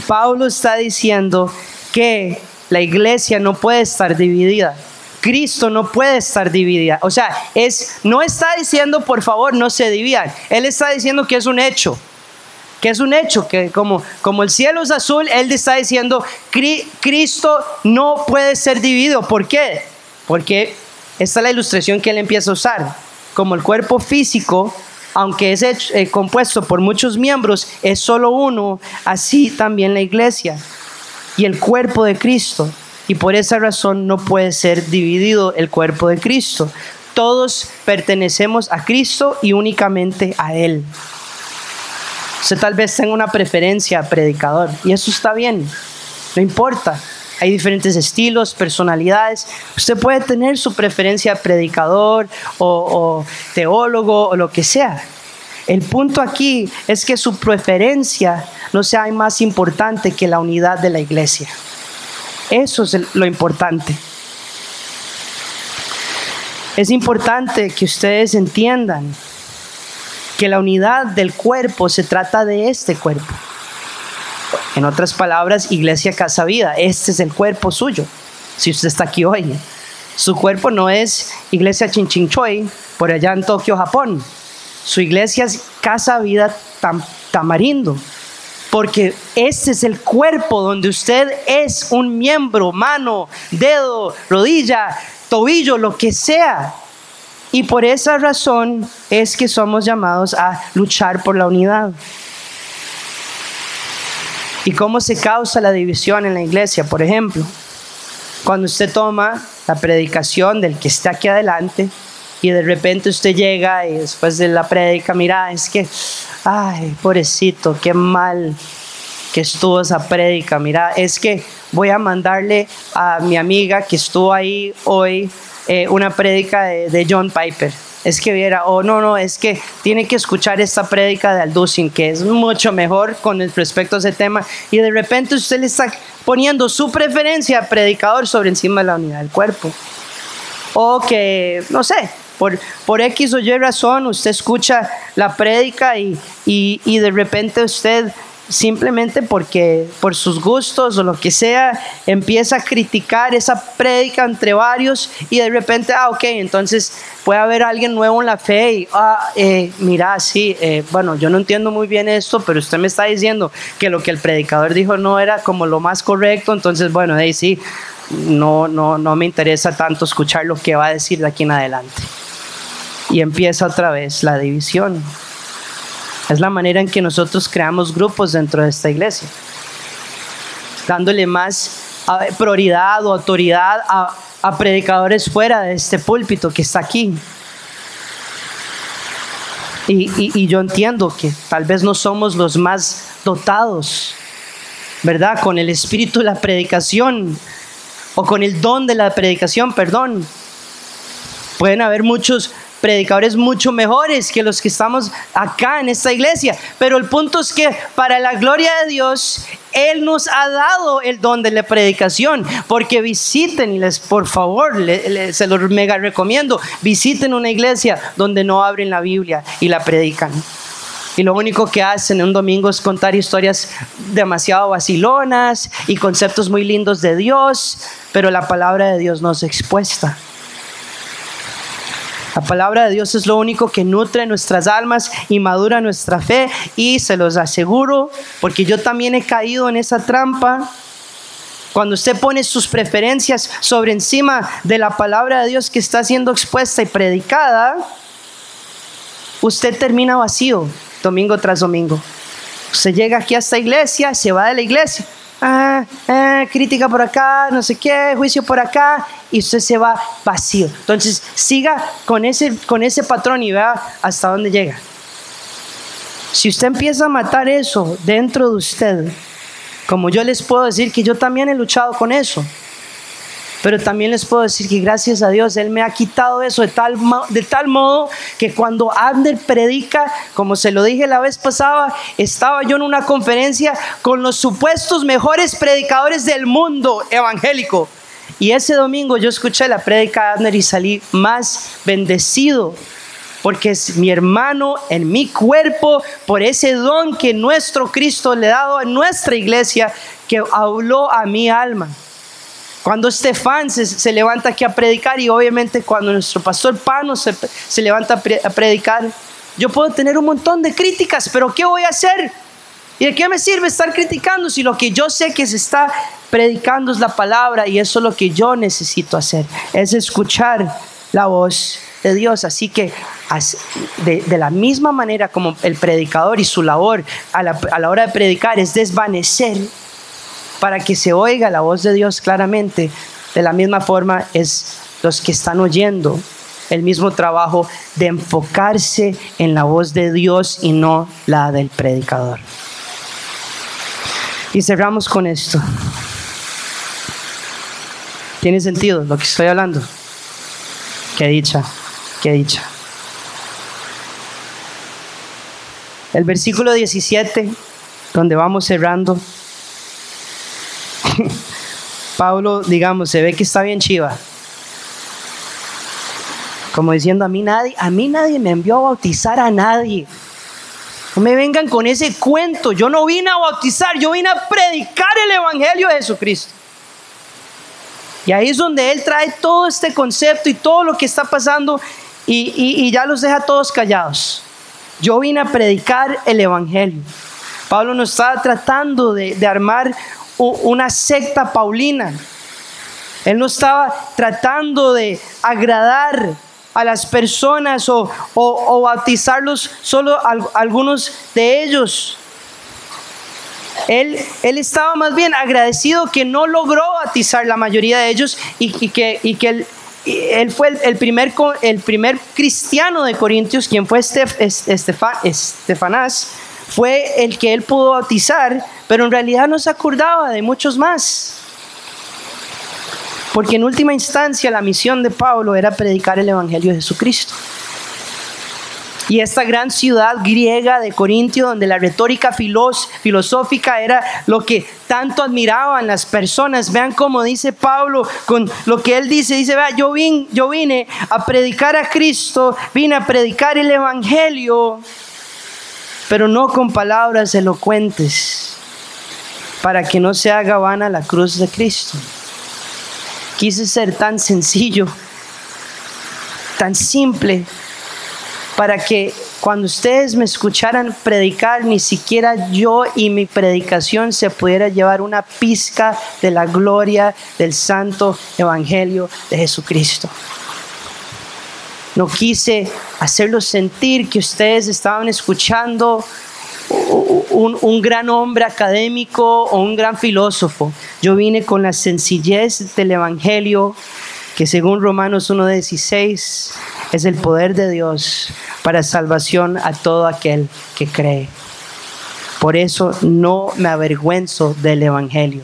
Pablo está diciendo que la iglesia no puede estar dividida. Cristo no puede estar dividida. O sea, no está diciendo por favor no se dividan. Él está diciendo que es un hecho. Que como el cielo es azul, él está diciendo Cristo no puede ser dividido. ¿Por qué? Porque esta es la ilustración que él empieza a usar. Como el cuerpo físico, aunque es compuesto por muchos miembros, es solo uno, así también la iglesia y el cuerpo de Cristo. Y por esa razón no puede ser dividido el cuerpo de Cristo. Todos pertenecemos a Cristo y únicamente a Él. Usted tal vez tenga una preferencia a predicador y eso está bien, no importa. Hay diferentes estilos, personalidades. Usted puede tener su preferencia a predicador o teólogo o lo que sea. El punto aquí es que su preferencia no sea más importante que la unidad de la iglesia. Eso es lo importante. Es importante que ustedes entiendan que la unidad del cuerpo se trata de este cuerpo. En otras palabras, Iglesia Casa Vida, este es el cuerpo suyo. Si usted está aquí hoy, su cuerpo no es Iglesia Chinchinchoy por allá en Tokio, Japón. Su iglesia es Casa Vida Tamarindo. porque este es el cuerpo donde usted es un miembro, mano, dedo, rodilla, tobillo, lo que sea. Y por esa razón es que somos llamados a luchar por la unidad. ¿Y cómo se causa la división en la iglesia? Por ejemplo, cuando usted toma la predicación del que está aquí adelante y de repente usted llega y después de la prédica, mira, es que, ay, pobrecito, qué mal que estuvo esa prédica. Mira, es que voy a mandarle a mi amiga que estuvo ahí hoy una prédica de John Piper. Es que viera, no, es que tiene que escuchar esta prédica de Alducin, que es mucho mejor con respecto a ese tema. Y de repente usted le está poniendo su preferencia a predicador sobre encima de la unidad del cuerpo. O que, no sé, por X o Y razón usted escucha la prédica y de repente usted, simplemente porque por sus gustos o lo que sea, empieza a criticar esa prédica entre varios y de repente, ok, entonces puede haber alguien nuevo en la fe y, mira, sí, bueno, yo no entiendo muy bien esto, pero usted me está diciendo que lo que el predicador dijo no era como lo más correcto, entonces, bueno, ahí sí, no me interesa tanto escuchar lo que va a decir de aquí en adelante. Y empieza otra vez la división. Es la manera en que nosotros creamos grupos dentro de esta iglesia, dándole más prioridad o autoridad a predicadores fuera de este púlpito que está aquí. Y yo entiendo que tal vez no somos los más dotados, ¿verdad? Con el espíritu de la predicación o con el don de la predicación, perdón. Pueden haber muchos predicadores mucho mejores que los que estamos acá en esta iglesia, pero el punto es que para la gloria de Dios Él nos ha dado el don de la predicación, porque visiten y por favor, se los mega recomiendo, visiten una iglesia donde no abren la Biblia y la predican. Y lo único que hacen un domingo es contar historias demasiado vacilonas y conceptos muy lindos de Dios, pero la palabra de Dios no es expuesta. La palabra de Dios es lo único que nutre nuestras almas y madura nuestra fe, y se los aseguro, porque yo también he caído en esa trampa. Cuando usted pone sus preferencias sobre encima de la palabra de Dios que está siendo expuesta y predicada, usted termina vacío domingo tras domingo. Usted llega aquí a esta iglesia, se va de la iglesia, crítica por acá, no sé qué, juicio por acá, y usted se va vacío. Entonces siga con ese patrón y vea hasta dónde llega. Si usted empieza a matar eso dentro de usted, como yo les puedo decir que yo también he luchado con eso, pero también les puedo decir que gracias a Dios Él me ha quitado eso de tal modo que cuando Abner predica, como se lo dije la vez pasada, estaba yo en una conferencia con los supuestos mejores predicadores del mundo evangélico, y ese domingo yo escuché la prédica de Abner y salí más bendecido, porque es mi hermano en mi cuerpo, por ese don que nuestro Cristo le ha dado a nuestra iglesia, que habló a mi alma. Cuando Estefan se levanta aquí a predicar, y obviamente cuando nuestro pastor Pano se levanta a predicar, yo puedo tener un montón de críticas, pero ¿qué voy a hacer? ¿Y de qué me sirve estar criticando si lo que yo sé que se está predicando es la palabra? Y eso es lo que yo necesito hacer, es escuchar la voz de Dios. Así que de la misma manera como el predicador y su labor a la hora de predicar es desvanecer para que se oiga la voz de Dios claramente, de la misma forma es los que están oyendo el mismo trabajo de enfocarse en la voz de Dios y no la del predicador. Y cerramos con esto. ¿Tiene sentido lo que estoy hablando? Qué dicha, qué dicha. El versículo 17, donde vamos cerrando, Pablo, digamos, se ve que está bien chiva, como diciendo, a mí nadie me envió a bautizar a nadie. No me vengan con ese cuento. Yo no vine a bautizar, yo vine a predicar el evangelio de Jesucristo. Y ahí es donde él trae todo este concepto y todo lo que está pasando y ya los deja todos callados. Yo vine a predicar el evangelio. Pablo no estaba tratando de armar una secta paulina. Él no estaba tratando de agradar a las personas o bautizarlos solo algunos de ellos. Él estaba más bien agradecido que no logró bautizar la mayoría de ellos y que él fue el primer cristiano de Corintios, quien fue Estefanás, fue el que él pudo bautizar, pero en realidad no se acordaba de muchos más. Porque en última instancia la misión de Pablo era predicar el evangelio de Jesucristo. Y esta gran ciudad griega de Corintio, donde la retórica filosófica era lo que tanto admiraban las personas. Vean cómo dice Pablo con lo que él dice. Dice, vea, yo vine a predicar a Cristo, vine a predicar el evangelio, pero no con palabras elocuentes, para que no se haga vana la cruz de Cristo. Quise ser tan sencillo, tan simple, para que cuando ustedes me escucharan predicar, ni siquiera yo y mi predicación se pudiera llevar una pizca de la gloria del santo evangelio de Jesucristo. No quise hacerlos sentir que ustedes estaban escuchando un gran hombre académico o un gran filósofo. Yo vine con la sencillez del evangelio, que según Romanos 1:16 es el poder de Dios para salvación a todo aquel que cree. Por eso no me avergüenzo del evangelio.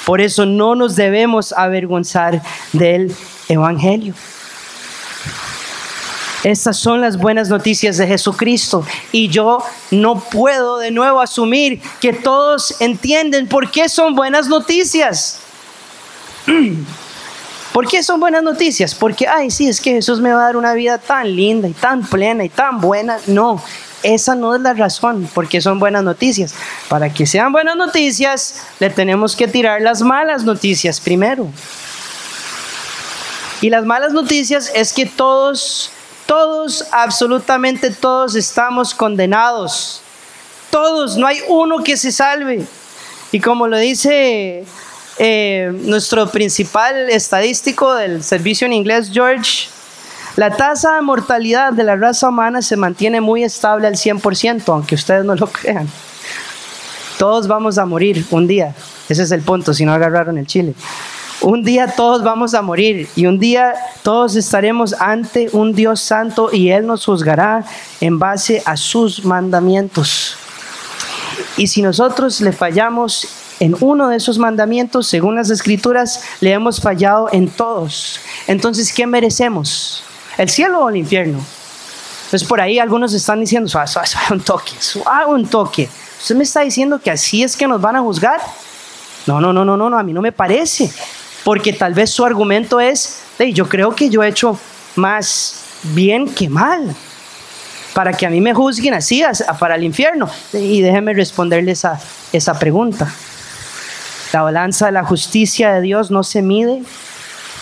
Por eso no nos debemos avergonzar del evangelio. Estas son las buenas noticias de Jesucristo, y yo no puedo de nuevo asumir que todos entienden por qué son buenas noticias. ¿Por qué son buenas noticias? Porque, sí, es que Jesús me va a dar una vida tan linda y tan plena y tan buena. No, esa no es la razón por qué son buenas noticias. Para que sean buenas noticias, le tenemos que tirar las malas noticias primero. Y las malas noticias es que todos, absolutamente todos estamos condenados. Todos, no hay uno que se salve. Y como lo dice nuestro principal estadístico del servicio en inglés, George, la tasa de mortalidad de la raza humana se mantiene muy estable al 100%, aunque ustedes no lo crean. Todos vamos a morir un día. Ese es el punto, si no agarraron el chile. Un día todos vamos a morir, y un día todos estaremos ante un Dios santo, y Él nos juzgará en base a sus mandamientos. Y si nosotros le fallamos en uno de esos mandamientos, según las Escrituras, le hemos fallado en todos. Entonces, ¿qué merecemos? ¿El cielo o el infierno? Entonces, por ahí algunos están diciendo, suave, un toque. ¿Usted me está diciendo que así es que nos van a juzgar? No, a mí no me parece. Porque tal vez su argumento es, yo creo que yo he hecho más bien que mal, para que a mí me juzguen así, para el infierno. Y déjenme responderles a esa pregunta. La balanza de la justicia de Dios no se mide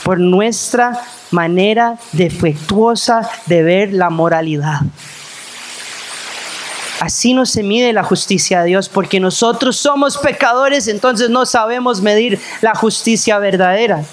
por nuestra manera defectuosa de ver la moralidad. Así no se mide la justicia de Dios, porque nosotros somos pecadores, entonces no sabemos medir la justicia verdadera.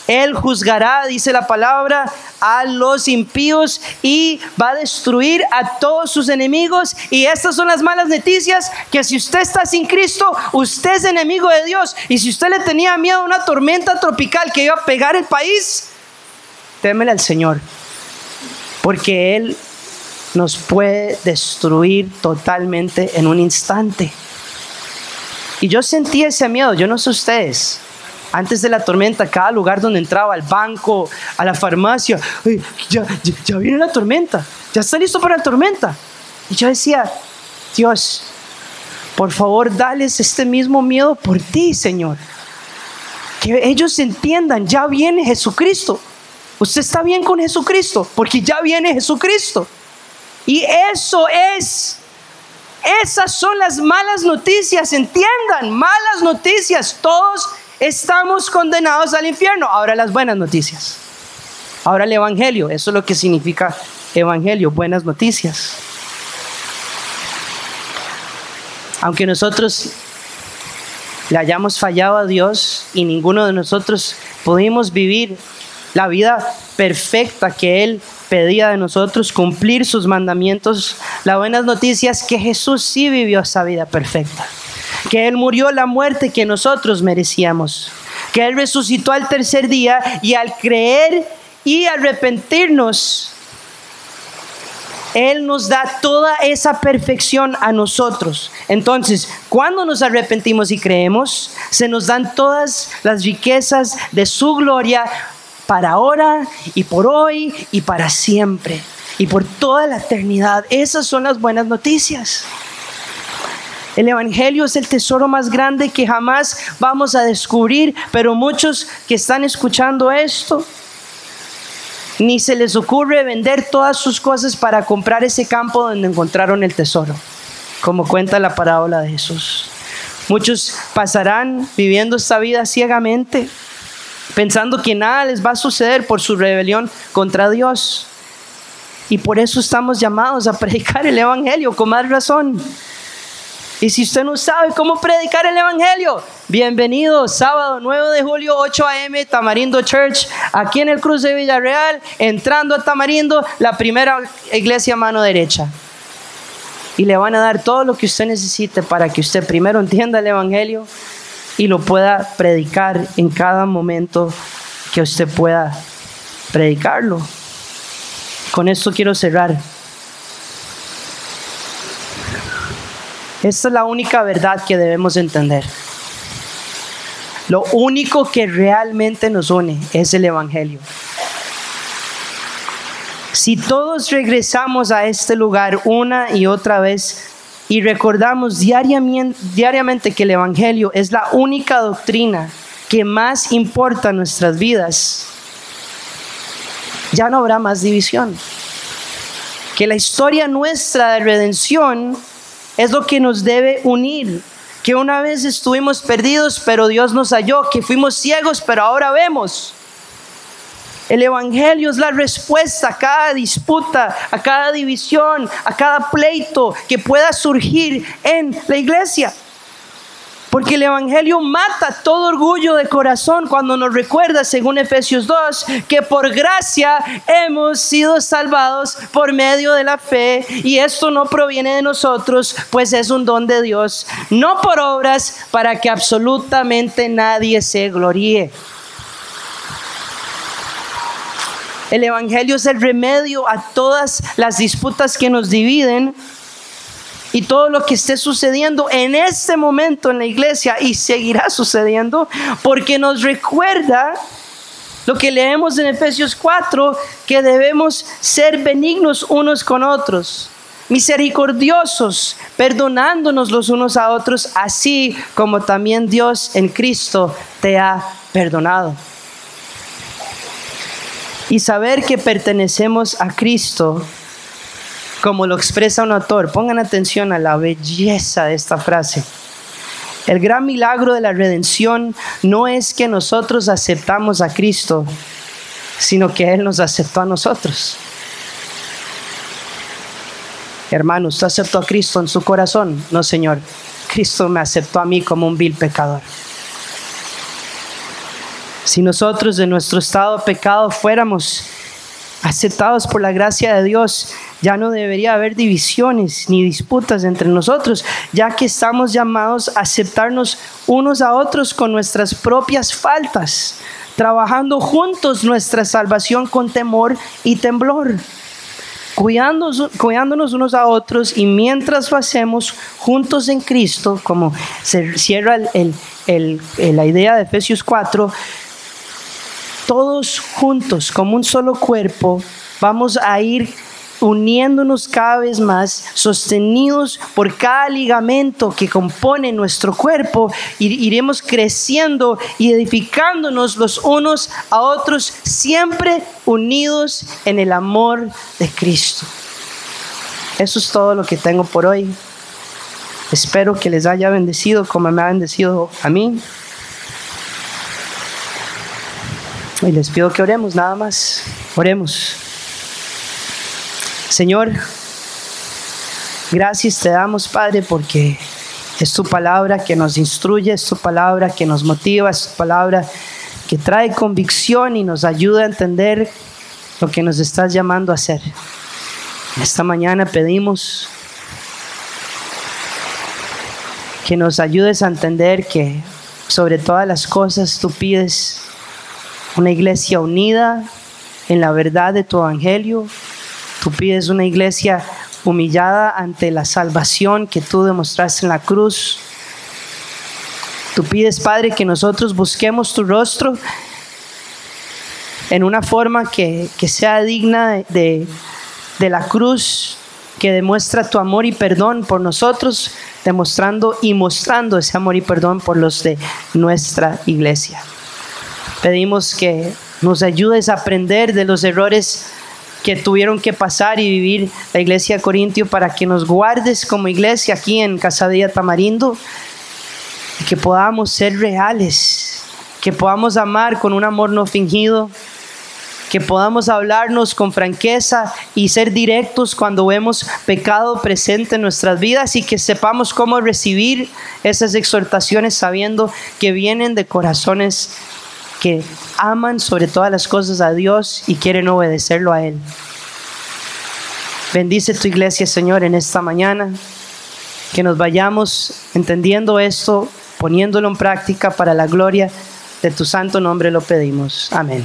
Él juzgará, dice la palabra, a los impíos y va a destruir a todos sus enemigos. Y estas son las malas noticias, que si usted está sin Cristo, usted es enemigo de Dios. Y si usted le tenía miedo a una tormenta tropical que iba a pegar el país, témele al Señor, porque Él nos puede destruir totalmente en un instante. Y yo sentí ese miedo, yo no sé ustedes. Antes de la tormenta, cada lugar donde entraba, al banco, a la farmacia, ya viene la tormenta, ya está listo para la tormenta. Y yo decía, Dios, por favor, dales este mismo miedo por ti, Señor. Que ellos entiendan, ya viene Jesucristo. Usted está bien con Jesucristo, porque ya viene Jesucristo. Y esas son las malas noticias, entiendan, malas noticias. Todos estamos condenados al infierno. Ahora las buenas noticias. Ahora el evangelio, eso es lo que significa evangelio, buenas noticias. Aunque nosotros le hayamos fallado a Dios y ninguno de nosotros pudimos vivir la vida perfecta que Él pedía de nosotros, cumplir sus mandamientos, la buena noticia es que Jesús sí vivió esa vida perfecta, que Él murió la muerte que nosotros merecíamos, que Él resucitó al tercer día, y al creer y arrepentirnos, Él nos da toda esa perfección a nosotros. Entonces, cuando nos arrepentimos y creemos, se nos dan todas las riquezas de su gloria para ahora y por hoy y para siempre y por toda la eternidad. Esas son las buenas noticias. El Evangelio es el tesoro más grande que jamás vamos a descubrir, pero muchos que están escuchando esto, ni se les ocurre vender todas sus cosas para comprar ese campo donde encontraron el tesoro, como cuenta la parábola de Jesús. Muchos pasarán viviendo esta vida ciegamente, pensando que nada les va a suceder por su rebelión contra Dios. Y por eso estamos llamados a predicar el Evangelio con más razón. Y si usted no sabe cómo predicar el Evangelio, bienvenido, sábado 9 de julio, 8 a.m., Tamarindo Church, aquí en el cruce de Villarreal, entrando a Tamarindo, la primera iglesia a mano derecha. Y le van a dar todo lo que usted necesite para que usted primero entienda el Evangelio y lo pueda predicar en cada momento que usted pueda predicarlo. Con esto quiero cerrar. Esta es la única verdad que debemos entender. Lo único que realmente nos une es el Evangelio. Si todos regresamos a este lugar una y otra vez y recordamos diariamente que el Evangelio es la única doctrina que más importa en nuestras vidas, ya no habrá más división. Que la historia nuestra de redención es lo que nos debe unir. Que una vez estuvimos perdidos, pero Dios nos halló. Que fuimos ciegos, pero ahora vemos. El Evangelio es la respuesta a cada disputa, a cada división, a cada pleito que pueda surgir en la iglesia. Porque el Evangelio mata todo orgullo de corazón cuando nos recuerda, según Efesios 2, que por gracia hemos sido salvados por medio de la fe. Y esto no proviene de nosotros, pues es un don de Dios, no por obras, para que absolutamente nadie se gloríe. El Evangelio es el remedio a todas las disputas que nos dividen y todo lo que esté sucediendo en este momento en la iglesia y seguirá sucediendo, porque nos recuerda lo que leemos en Efesios 4, que debemos ser benignos unos con otros, misericordiosos, perdonándonos los unos a otros, así como también Dios en Cristo te ha perdonado. Y saber que pertenecemos a Cristo, como lo expresa un autor. Pongan atención a la belleza de esta frase. El gran milagro de la redención no es que nosotros aceptamos a Cristo, sino que Él nos aceptó a nosotros. Hermano, ¿usted aceptó a Cristo en su corazón? No, Señor. Cristo me aceptó a mí como un vil pecador. Si nosotros de nuestro estado de pecado fuéramos aceptados por la gracia de Dios, ya no debería haber divisiones ni disputas entre nosotros, ya que estamos llamados a aceptarnos unos a otros con nuestras propias faltas, trabajando juntos nuestra salvación con temor y temblor, cuidándonos unos a otros, y mientras lo hacemos juntos en Cristo, como se cierra la idea de Efesios 4, todos juntos como un solo cuerpo vamos a ir uniéndonos cada vez más, sostenidos por cada ligamento que compone nuestro cuerpo. Iremos creciendo y edificándonos los unos a otros, siempre unidos en el amor de Cristo. Eso es todo lo que tengo por hoy. Espero que les haya bendecido como me ha bendecido a mí. Y les pido que oremos, nada más. Oremos. Señor, gracias te damos, Padre, porque Es tu palabra que nos instruye, es tu palabra que nos motiva, es tu palabra que trae convicción y nos ayuda a entender lo que nos estás llamando a hacer. Esta mañana pedimos que nos ayudes a entender que sobre todas las cosas tú pides una iglesia unida en la verdad de tu evangelio. Tú pides una iglesia humillada ante la salvación que tú demostraste en la cruz. Tú pides, Padre, que nosotros busquemos tu rostro en una forma que sea digna de la cruz, que demuestra tu amor y perdón por nosotros, demostrando y mostrando ese amor y perdón por los de nuestra iglesia. Pedimos que nos ayudes a aprender de los errores que tuvieron que pasar y vivir la iglesia de Corintio, para que nos guardes como iglesia aquí en Casadilla Tamarindo, y que podamos ser reales, que podamos amar con un amor no fingido, que podamos hablarnos con franqueza y ser directos cuando vemos pecado presente en nuestras vidas, y que sepamos cómo recibir esas exhortaciones sabiendo que vienen de corazones que aman sobre todas las cosas a Dios y quieren obedecerlo a Él. Bendice tu iglesia, Señor, en esta mañana, que nos vayamos entendiendo esto, poniéndolo en práctica para la gloria de tu santo nombre lo pedimos. Amén.